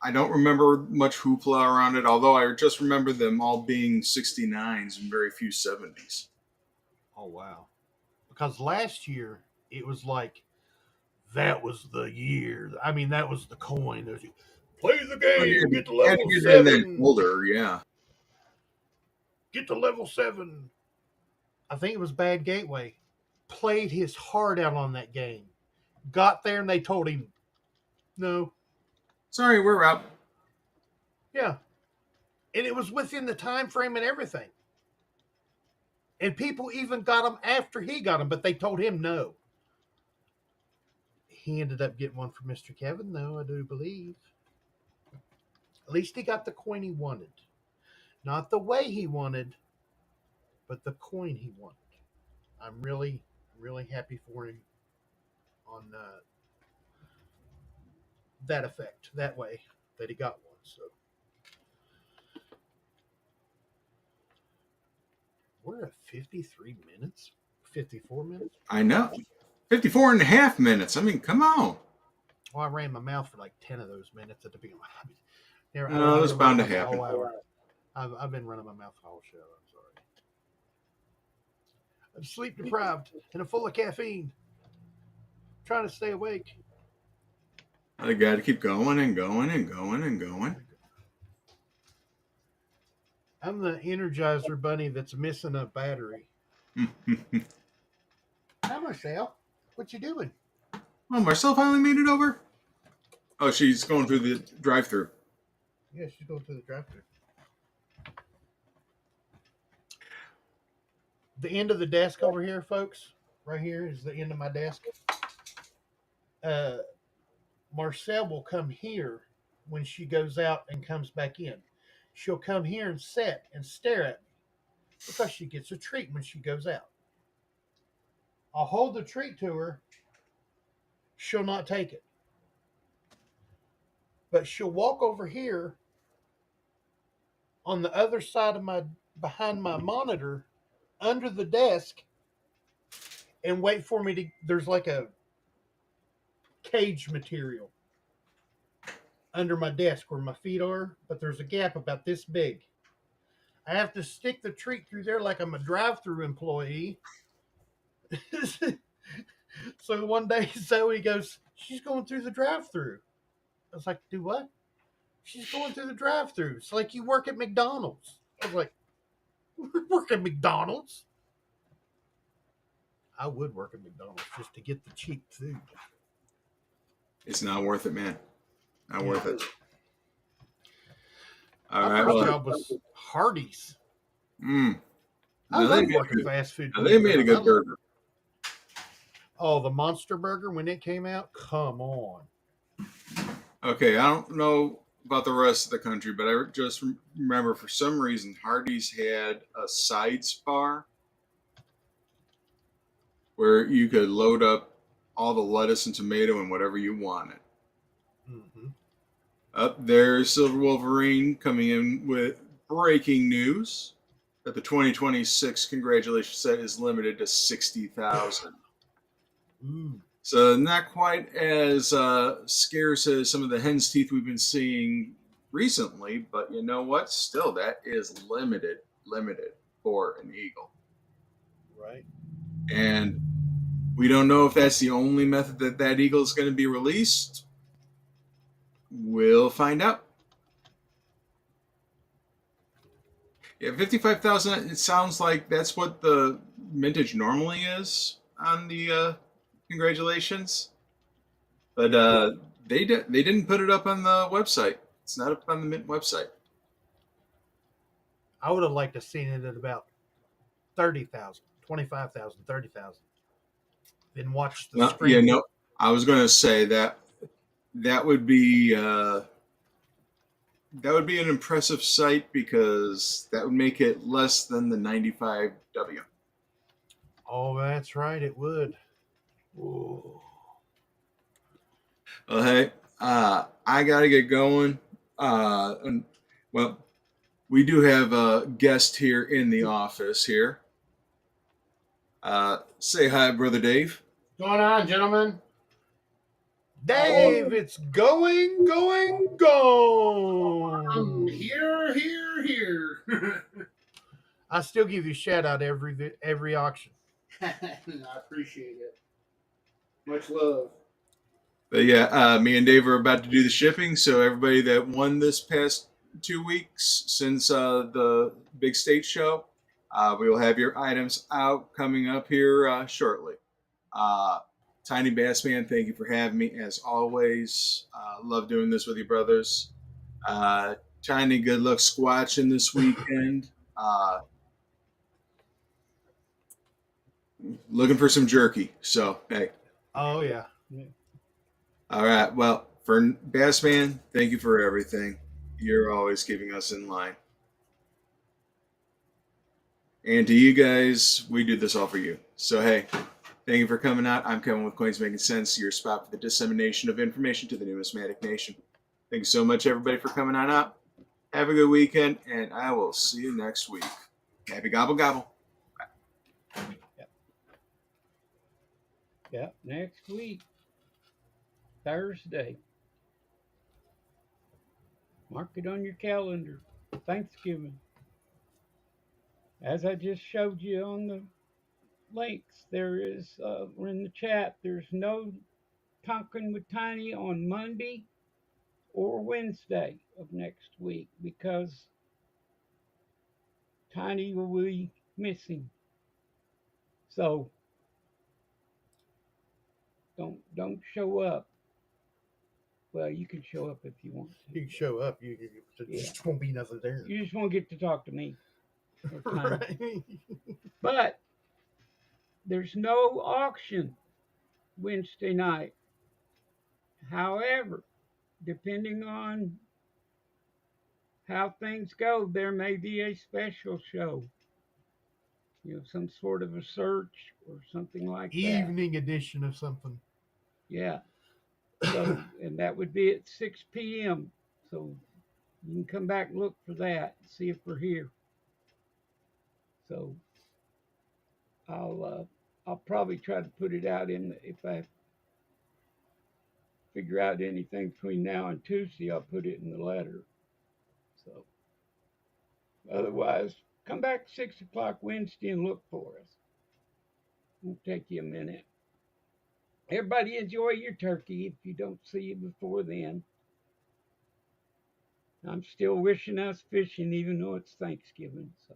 S1: I don't remember much hoopla around it, although I just remember them all being 69s and very few 70s.
S2: Oh, wow. Because last year, it was like, that was the year. I mean, that was the coin. There's, play the game, get to level 7.
S1: Older, yeah.
S2: Get to level 7. I think it was Bad Gateway. Played his heart out on that game. Got there and they told him, no.
S1: Sorry, we're out.
S2: Yeah. And it was within the time frame and everything. And people even got him after he got him, but they told him no. He ended up getting one for Mr. Kevin, though, I do believe. At least he got the coin he wanted. Not the way he wanted, but the coin he wanted. I'm really, really happy for him on that effect, that way, that he got one. So we're at 53 minutes, 54 minutes.
S1: I know. 54 and a half minutes. I mean, come on.
S2: Well, I ran my mouth for like 10 of those minutes at the beginning.
S1: No, it was bound to happen.
S2: I've been running my mouth the whole show. I'm sorry. I'm sleep deprived and I'm full of caffeine. I'm trying to stay awake.
S1: I got to keep going and going and going and going.
S2: I'm the Energizer bunny that's missing a battery. Hi, Marcel. What you doing?
S1: Oh, Marcel finally made it over? Oh, she's going through the drive-thru.
S2: Yeah, she's going through the drive-thru. The end of the desk over here, folks, right here is the end of my desk. Marcel will come here when she goes out and comes back in. She'll come here and sit and stare at me because she gets a treat when she goes out. I'll hold the treat to her. She'll not take it. But she'll walk over here on the other side of behind my monitor, under the desk, and wait for me to, there's like a cage material. under my desk where my feet are, but there's a gap about this big. I have to stick the treat through there like I'm a drive-through employee. So one day Zoe goes, "She's going through the drive-through." I was like, "Do what?" "She's going through the drive-through. It's like you work at McDonald's." I was like, "Work at McDonald's?" I would work at McDonald's just to get the cheap food.
S1: It's not worth it, man. Not worth it. All
S2: My
S1: right.
S2: first
S1: Well,
S2: job was Hardee's.
S1: I
S2: I love working fast food.
S1: They made a good burger.
S2: Oh, the Monster Burger when it came out? Come on.
S1: Okay, I don't know about the rest of the country, but I just remember for some reason Hardee's had a sides bar where you could load up all the lettuce and tomato and whatever you wanted.
S2: Mm-hmm.
S1: Up there's Silver Wolverine coming in with breaking news that the 2026 congratulations set is limited to 60,000. So not quite as scarce as some of the hen's teeth we've been seeing recently, but you know what? Still, that is limited for an eagle.
S2: Right.
S1: And we don't know if that's the only method that eagle is going to be released. We'll find out. Yeah, 55,000. It sounds like that's what the mintage normally is on the congratulations, but they didn't put it up on the website. It's not up on the Mint website.
S2: I would have liked to seen it at about 30,000, 25,000, 30,000. Then watch the screen.
S1: Yeah, no, I was going to say that would be an impressive sight because that would make it less than the 95W.
S2: Oh, that's right, it would. Ooh.
S1: Well, hey, I got to get going. Well, we do have a guest here in the office here. Say hi, Brother Dave.
S4: What's going on, gentlemen?
S2: Dave, it's going.
S4: Here.
S2: I still give you shout out every auction.
S4: I appreciate it. Much love.
S1: But yeah, me and Dave are about to do the shipping. So everybody that won this past 2 weeks since the big state show, we will have your items out coming up here shortly. Tiny Bass Man, thank you for having me as always. Love doing this with you, brothers. Tiny, good luck squatching this weekend. Looking for some jerky. So, hey.
S2: Oh, yeah.
S1: All right. Well, for Bass Man, thank you for everything. You're always keeping us in line. And to you guys, we do this all for you. So, hey, thank you for coming out. I'm Kevin with Coins Making Sense, your spot for the dissemination of information to the numismatic nation. Thank you so much, everybody, for coming on out. Have a good weekend, and I will see you next week. Happy gobble gobble.
S3: Yep, next week, Thursday. Mark it on your calendar. Thanksgiving. As I just showed you on the links, there is, we're in the chat, there's no Talkin with Tiny on Monday or Wednesday of next week because Tiny will be missing. So don't show up. Well, you can show up if you want to.
S2: You can show up. You just won't be nothing there.
S3: You just won't get to talk to me.
S2: Right.
S3: But there's no auction Wednesday night. However, depending on how things go, there may be a special show. You know, some sort of a search or something like that.
S2: Evening edition of something.
S3: Yeah. So, and that would be at 6 p.m. So you can come back and look for that and see if we're here. So I'll probably try to put it out in the, if I figure out anything between now and Tuesday, I'll put it in the letter. So otherwise, come back 6 o'clock Wednesday and look for us. Won't take you a minute. Everybody enjoy your turkey if you don't see you before then. I'm still wishing us fishing even though it's Thanksgiving. So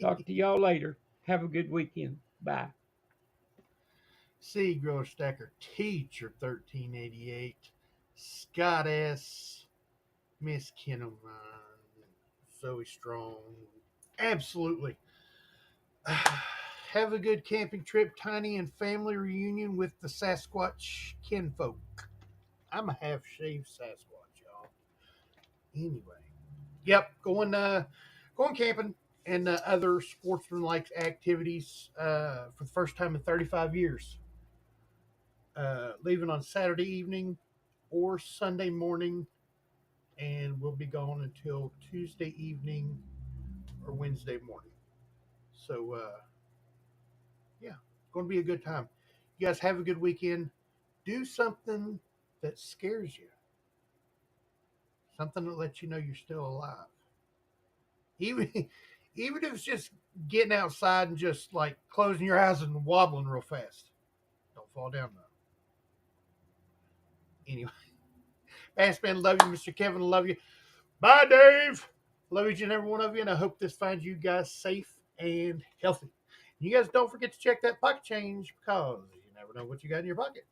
S3: talk to y'all later. Have a good weekend. Bye.
S2: C. Grower Stacker, Teacher 1388, Scott S., Miss Kinnaman, Zoey Strong. Absolutely. Have a good camping trip, Tiny, and family reunion with the Sasquatch kinfolk. I'm a half shaved Sasquatch, y'all. Anyway, yep, going camping and other sportsmanlike activities for the first time in 35 years. Leaving on Saturday evening or Sunday morning, and we'll be gone until Tuesday evening or Wednesday morning. So, yeah, it's going to be a good time. You guys have a good weekend. Do something that scares you, something that lets you know you're still alive. Even, even if it's just getting outside and just like closing your eyes and wobbling real fast. Don't fall down though. Anyway, Bassman, love you. Mr. Kevin, love you. Bye, Dave. Love each and every one of you, and I hope this finds you guys safe and healthy. You guys don't forget to check that pocket change because you never know what you got in your pocket.